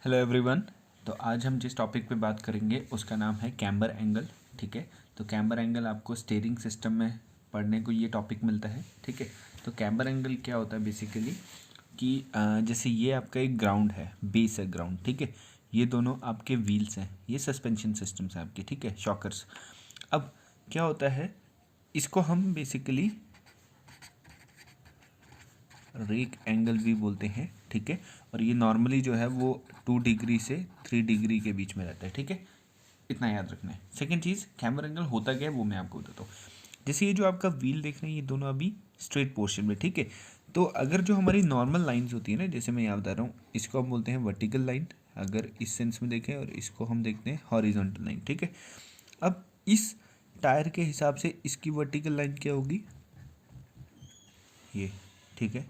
Hello everyone. तो आज हम जिस टॉपिक पे बात करेंगे उसका नाम है कैम्बर एंगल। ठीक है, तो कैम्बर एंगल आपको स्टीयरिंग सिस्टम में पढ़ने को ये टॉपिक मिलता है। ठीक है, तो कैम्बर एंगल क्या होता है बेसिकली कि जैसे ये आपका एक ग्राउंड है, बेस है ग्राउंड। ठीक है, ये दोनों आपके व्हील्स हैं, ये सस्पेंशन सिस्टम्स हैं आपके। ठीक है, शॉकर्स। अब क्या होता है, इसको हम बेसिकली रेक एंगल भी बोलते हैं। ठीक है, और ये नॉर्मली जो है वो 2 डिग्री से 3 डिग्री के बीच में रहता है। ठीक है, इतना याद रखना है। सेकंड चीज़, कैमरा एंगल होता क्या है वो मैं आपको बताता हूँ। जैसे ये जो आपका व्हील देख रहे हैं, ये दोनों अभी स्ट्रेट पोर्शन में। ठीक है, तो अगर जो हमारी नॉर्मल लाइंस होती है ना, जैसे मैं यहाँ बता रहा हूँ, इसको हम बोलते हैं वर्टिकल लाइन अगर इस सेंस में देखें, और इसको हम देखते हैं हॉरिजॉन्टल लाइन। ठीक है, अब इस टायर के हिसाब से इसकी वर्टिकल लाइन क्या होगी, ये। ठीक है,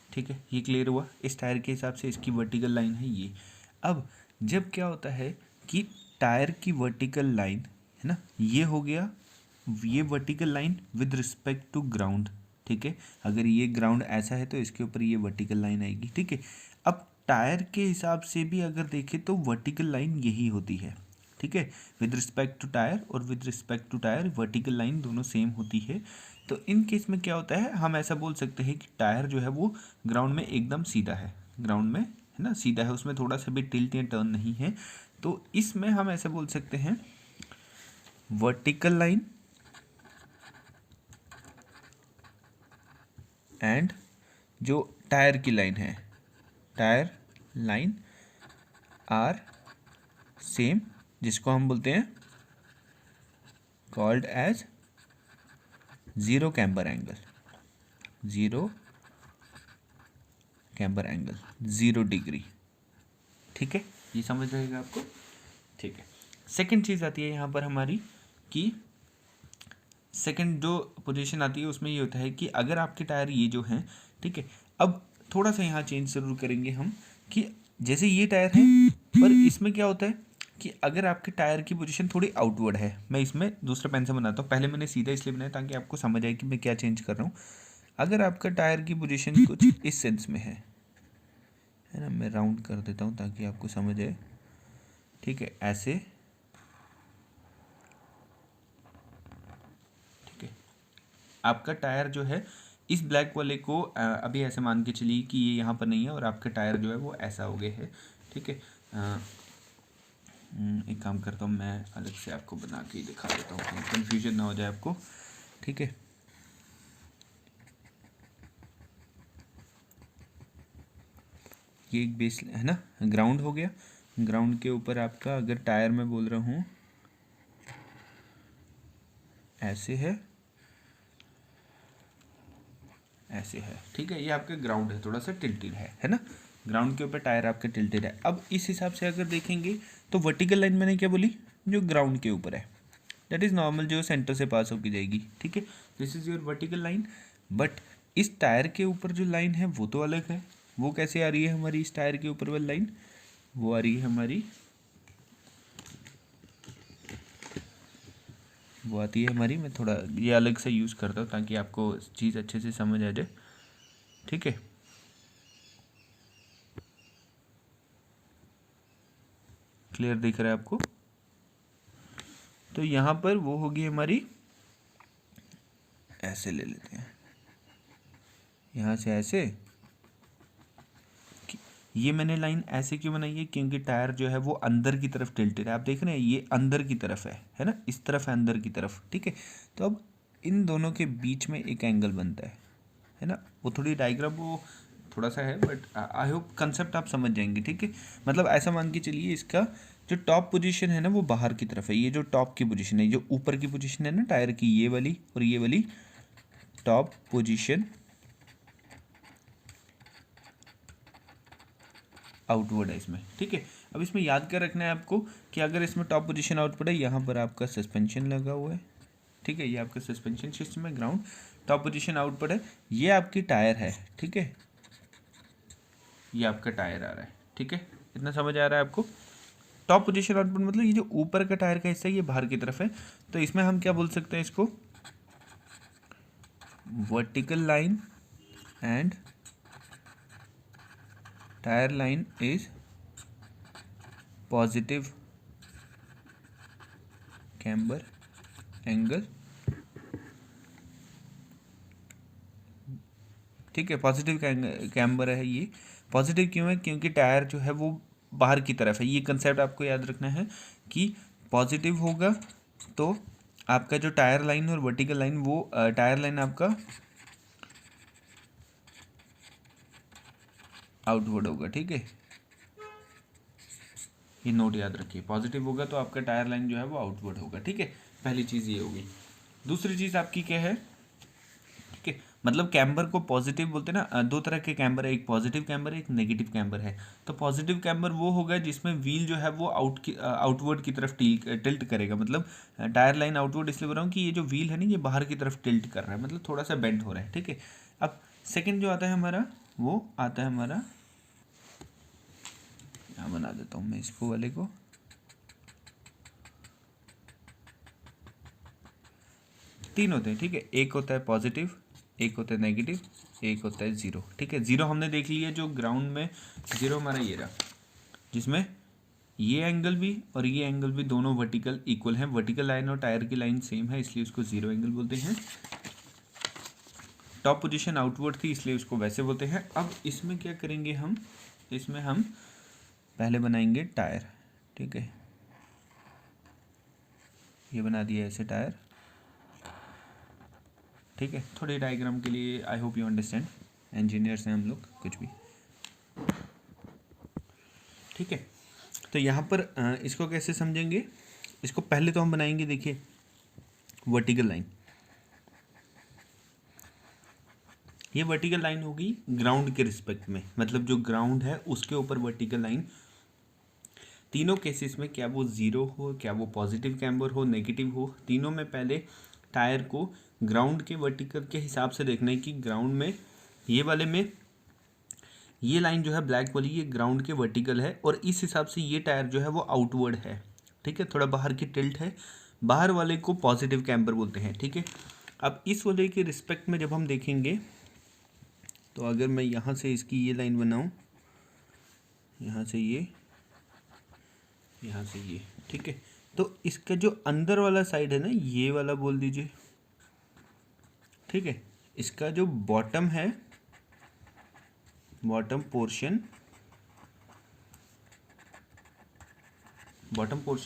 ठीक है, ये क्लियर हुआ। इस टायर के हिसाब से इसकी वर्टिकल लाइन है ये। अब जब क्या होता है कि टायर की वर्टिकल लाइन है ना, ये हो गया, ये vertical line with respect to ground. ठीक है, अगर ये ग्राउंड ऐसा है तो इसके ऊपर ये वर्टिकल लाइन आएगी। ठीक है, अब टायर के हिसाब से भी अगर देखें तो वर्टिकल लाइन यही होती है। ठीक है, विद रिस्पेक्ट टू टायर और with respect to tyre vertical line दोनों सेम होती है। तो इन केस में क्या होता है, हम ऐसा बोल सकते हैं कि टायर जो है वो ग्राउंड में एकदम सीधा है, ग्राउंड में है ना सीधा है, उसमें थोड़ा सा भी टिल्ट या टर्न नहीं है। तो इसमें हम ऐसे बोल सकते हैं वर्टिकल लाइन एंड जो टायर की लाइन है, टायर लाइन आर सेम, जिसको हम बोलते हैं called as zero camber angle. Zero camber angle, 0 degree. ठीक है, ये समझ रहेगा आपको। ठीक है, सेकंड चीज़ आती है यहाँ पर हमारी कि सेकंड जो पोजीशन आती है उसमें ये होता है कि अगर आपके टायर ये जो हैं, ठीक है, अब थोड़ा सा यहाँ चेंज ज़रूर करेंगे हम कि जैसे ये टायर है, पर इसमें क्या होता है कि अगर आपके टायर की पोजीशन थोड़ी आउटवर्ड है, मैं इसमें दूसरा पेन से बनाता हूँ, पहले मैंने सीधा इसलिए बनाया ताकि आपको समझ आए कि मैं क्या चेंज कर रहा हूँ। अगर आपका टायर की पोजीशन कुछ इस सेंस में है ना, मैं राउंड कर देता हूँ ताकि आपको समझ आए। ठीक है, ऐसे। ठीक है, आपका टायर जो है इस ब्लैक वाले को अभी ऐसे मान के चलिए कि ये यहाँ पर नहीं है और आपका टायर जो है वो ऐसा हो गया है। ठीक है, एक काम करता हूँ, मैं अलग से आपको बना के ही दिखा देता हूँ, कहीं कन्फ्यूजन ना हो जाए आपको। ठीक है, ये एक बेस है ना, ग्राउंड हो गया। ग्राउंड के ऊपर आपका अगर टायर में बोल रहा हूँ ऐसे है, ऐसे है। ठीक है, ये आपका ग्राउंड है, थोड़ा सा टिल्टेड है ना, ग्राउंड के ऊपर टायर आपके टिल्टेड है। अब इस हिसाब से अगर देखेंगे तो वर्टिकल लाइन मैंने क्या बोली, जो ग्राउंड के ऊपर है, दैट इज़ नॉर्मल, जो सेंटर से पास होकर जाएगी। ठीक है, this is your vertical line. But इस टायर के ऊपर जो लाइन है वो तो अलग है। वो कैसे आ रही है हमारी, इस टायर के ऊपर वाली लाइन वो आ रही है हमारी, वो आती है हमारी, मैं थोड़ा ये अलग से यूज़ करता हूँ ताकि आपको चीज़ अच्छे से समझ आ जाए। ठीक है, क्लियर दिख रहा है आपको। तो यहाँ पर वो होगी हमारी, ऐसे ले लेते हैं, यहाँ से ऐसे। ये मैंने लाइन ऐसे क्यों बनाई है, क्योंकि टायर जो है वो अंदर की तरफ टिल्टेड है, आप देख रहे हैं ये अंदर की तरफ है ना, इस तरफ है अंदर की तरफ। ठीक है, तो अब इन दोनों के बीच में एक एंगल बनता है ना, वो थोड़ी डायग्राम वो थोड़ा सा है, बट आई होप कंसेप्ट आप समझ जाएंगे। ठीक है, मतलब ऐसा मान के चलिए इसका जो टॉप पोजीशन है ना वो बाहर की तरफ है, ये जो टॉप की पोजीशन है, जो ऊपर की पोजीशन है ना टायर की, ये वाली और ये वाली टॉप पोजीशन आउटवर्ड है इसमें। ठीक है, अब इसमें याद कर रखना है आपको कि अगर इसमें टॉप पोजीशन आउटवर्ड है, यहाँ पर आपका सस्पेंशन लगा हुआ है। ठीक है, ये आपका सस्पेंशन सिस्टम है, ग्राउंड, टॉप पोजीशन आउटवर्ड है, ये आपकी टायर है। ठीक है, ये आपका टायर आ रहा है। ठीक है, इतना समझ आ रहा है आपको। टॉप पोजीशन आउटपुट मतलब ये जो ऊपर का टायर का हिस्सा है ये बाहर की तरफ है, तो इसमें हम क्या बोल सकते हैं इसको, vertical line and tyre line is positive camber angle, ठीक है। पॉजिटिव कैम्बर है, ये पॉजिटिव क्यों है? क्योंकि टायर जो है वो बाहर की तरफ है। ये कंसेप्ट आपको याद रखना है कि पॉजिटिव होगा तो आपका जो टायर लाइन और वर्टिकल लाइन, वो टायर लाइन आपका आउटवर्ड होगा, ठीक है। ये नोट याद रखिए, पॉजिटिव होगा तो आपका टायर लाइन जो है वो आउटवर्ड होगा, ठीक है। पहली चीज़ ये होगी। दूसरी चीज़ आपकी क्या है? ठीक है, मतलब कैम्बर को पॉजिटिव बोलते हैं ना। दो तरह के कैम्बर है, एक पॉजिटिव कैम्बर है, एक नेगेटिव कैम्बर है। तो पॉजिटिव कैम्बर वो होगा जिसमें व्हील जो है वो आउटवर्ड की तरफ टिल्ट करेगा। मतलब टायर लाइन आउटवर्ड इसलिए बोल रहा हूँ कि ये जो व्हील है ना, ये बाहर की तरफ टिल्ट कर रहा है, मतलब थोड़ा सा बेंड हो रहा है, ठीक है। अब सेकेंड जो आता है हमारा, वो आता है हमारा, यहाँ बना देता हूँ मैं इसको वाले को, तीन होते हैं, ठीक है। एक होता है पॉजिटिव, एक होता है नेगेटिव, एक होता है ज़ीरो, ठीक है। ज़ीरो हमने देख लिया, जो ग्राउंड में ज़ीरो हमारा ये रहा, जिसमें ये एंगल भी और ये एंगल भी दोनों वर्टिकल इक्वल हैं। वर्टिकल लाइन और टायर की लाइन सेम है, इसलिए उसको ज़ीरो एंगल बोलते हैं। टॉप पोजीशन आउटवर्ड थी, इसलिए उसको वैसे बोलते हैं। अब इसमें क्या करेंगे हम? इसमें हम पहले बनाएंगे टायर, ठीक है। ये बना दिया ऐसे टायर, ठीक है। थोड़ी डायग्राम के लिए, I hope you understand, engineers हैं हम लोग, कुछ भी, ठीक है। तो यहाँ पर इसको कैसे समझेंगे? इसको पहले तो हम बनाएंगे, देखिए, वर्टिकल लाइन। ये वर्टिकल लाइन होगी ग्राउंड के रिस्पेक्ट में, मतलब जो ग्राउंड है उसके ऊपर वर्टिकल लाइन। तीनों केसेस में, क्या वो ज़ीरो हो, क्या वो पॉजिटिव कैम्बर हो, नेगेटिव हो, तीनों में पहले टायर को ग्राउंड के वर्टिकल के हिसाब से देखना है कि ग्राउंड में, ये वाले में ये लाइन जो है ब्लैक वाली, ये ग्राउंड के वर्टिकल है और इस हिसाब से ये टायर जो है वो आउटवर्ड है, ठीक है। थोड़ा बाहर की टिल्ट है, बाहर वाले को पॉजिटिव कैम्बर बोलते हैं, ठीक है। अब इस वाले के रिस्पेक्ट में जब हम देखेंगे, तो अगर मैं यहाँ से इसकी ये लाइन बनाऊँ, यहाँ से ये, यहाँ से ये, ठीक है। तो इसका जो अंदर वाला साइड है ना, ये वाला बोल दीजिए, ठीक है। इसका जो बॉटम है, बॉटम पोर्शन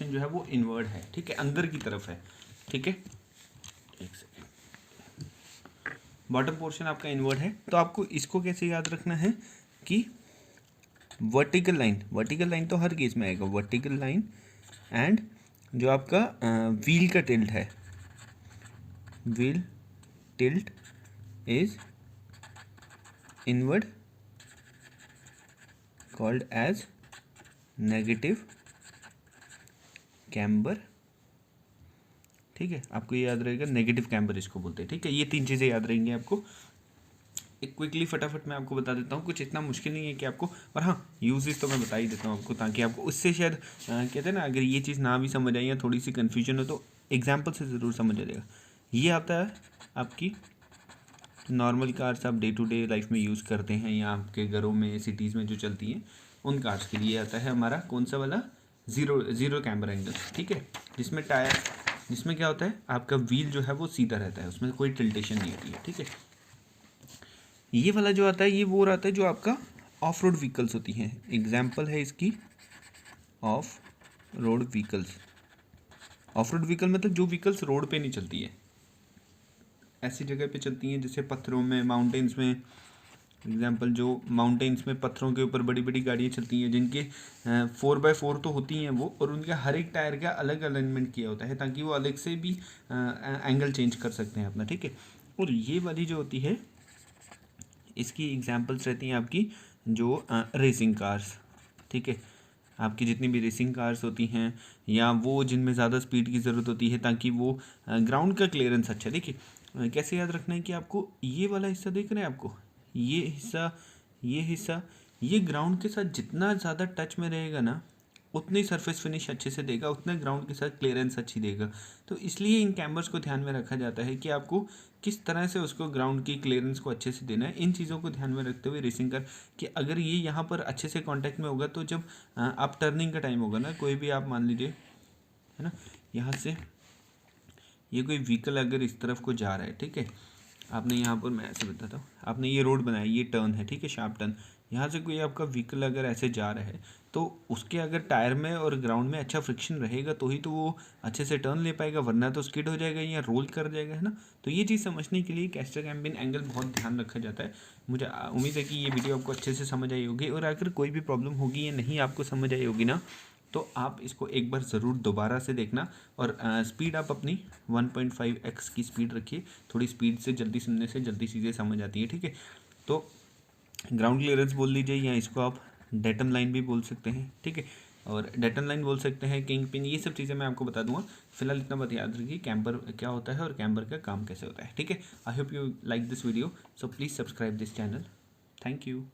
जो है वो इनवर्ड है, ठीक है, अंदर की तरफ है, ठीक है। एक सेकेंड, बॉटम पोर्शन आपका इनवर्ड है। तो आपको इसको कैसे याद रखना है कि वर्टिकल लाइन तो हर केस में आएगा, वर्टिकल लाइन एंड जो आपका व्हील का टिल्ट है, wheel tilt is inward, called as negative camber, ठीक है। आपको ये याद रहेगा, नेगेटिव कैम्बर इसको बोलते हैं, ठीक है। ये तीन चीज़ें याद रहेंगी आपको। एक क्विकली फटाफट मैं आपको बता देता हूँ, कुछ इतना मुश्किल नहीं है कि आपको, और हाँ, यूजेस तो मैं बता ही देता हूँ आपको, ताकि आपको उससे शायद कहते हैं ना, अगर ये चीज़ ना भी समझ आई या थोड़ी सी कन्फ्यूजन हो तो एग्जाम्पल से ज़रूर समझ आ जाएगा। ये आता है आपकी नॉर्मल कार्स, आप डे टू डे लाइफ में यूज़ करते हैं या आपके घरों में, सिटीज़ में जो चलती हैं, उन कार्स के लिए आता है हमारा कौन सा वाला, ज़ीरो कैमरा एंगल, ठीक है। जिसमें क्या होता है, आपका व्हील जो है वो सीधा रहता है, उसमें कोई टिल्टेशन नहीं होती है, ठीक है। ये वाला जो आता है, ये वो आता है जो आपका ऑफ रोड व्हीकल्स होती हैं। एग्जाम्पल है इसकी of road vehicles. Of road vehicle मतलब जो व्हीकल्स रोड पे नहीं चलती है, ऐसी जगह पे चलती हैं, जैसे पत्थरों में, माउंटेन्स में। एग्जाम्पल, जो माउंटेन्स में पत्थरों के ऊपर बड़ी बड़ी गाड़ियाँ चलती हैं, जिनके 4x4 तो होती हैं वो, और उनका हर एक टायर का अलग अलाइनमेंट किया होता है, ताकि वो अलग से भी एंगल चेंज कर सकते हैं अपना, ठीक है। और ये वाली जो होती है, इसकी एग्जांपल्स रहती हैं आपकी जो रेसिंग कार्स, ठीक है। आपकी जितनी भी रेसिंग कार्स होती हैं, या वो जिनमें ज़्यादा स्पीड की ज़रूरत होती है ताकि वो ग्राउंड का क्लियरेंस अच्छा, देखिए कैसे याद रखना है कि आपको ये वाला हिस्सा देख रहे हैं, आपको ये हिस्सा ये ग्राउंड के साथ जितना ज़्यादा टच में रहेगा ना, उतनी सरफेस फिनिश अच्छे से देगा, उतना ग्राउंड के साथ क्लियरेंस अच्छी देगा। तो इसलिए इन कैम्बर्स को ध्यान में रखा जाता है कि आपको किस तरह से उसको ग्राउंड की क्लियरेंस को अच्छे से देना है। इन चीज़ों को ध्यान में रखते हुए रेसिंग कर कि अगर ये यहाँ पर अच्छे से कांटेक्ट में होगा तो जब आप टर्निंग का टाइम होगा ना, कोई भी आप मान लीजिए है ना, यहाँ से ये कोई व्हीकल अगर इस तरफ को जा रहा है, ठीक है, आपने यहाँ पर, मैं ऐसे बताता हूँ, आपने ये रोड बनाया, ये टर्न है, ठीक है, शार्प टर्न, यहाँ से कोई आपका व्हीकल अगर ऐसे जा रहा है तो उसके अगर टायर में और ग्राउंड में अच्छा फ्रिक्शन रहेगा तो ही तो वो अच्छे से टर्न ले पाएगा, वरना तो स्किड हो जाएगा या रोल कर जाएगा, है ना। तो ये चीज़ समझने के लिए कैस्टर कैम्बिन एंगल बहुत ध्यान रखा जाता है। मुझे उम्मीद है कि ये वीडियो आपको अच्छे से समझ आई होगी, और अगर कोई भी प्रॉब्लम होगी या नहीं आपको समझ आई होगी ना, तो आप इसको एक बार ज़रूर दोबारा से देखना। और स्पीड आप अपनी 1.5x की स्पीड रखिए, थोड़ी स्पीड से जल्दी सुनने से जल्दी चीज़ें समझ आती है, ठीक है। तो ग्राउंड क्लियरेंस बोल लीजिए, या इसको आप डेटम लाइन भी बोल सकते हैं, ठीक है, और डेटम लाइन बोल सकते हैं, किंग पिन, ये सब चीज़ें मैं आपको बता दूंगा। फिलहाल इतना बात याद रखिए कैम्बर क्या होता है और कैम्बर का काम कैसे होता है, ठीक है। I hope you like this video, so please subscribe this channel. Thank you.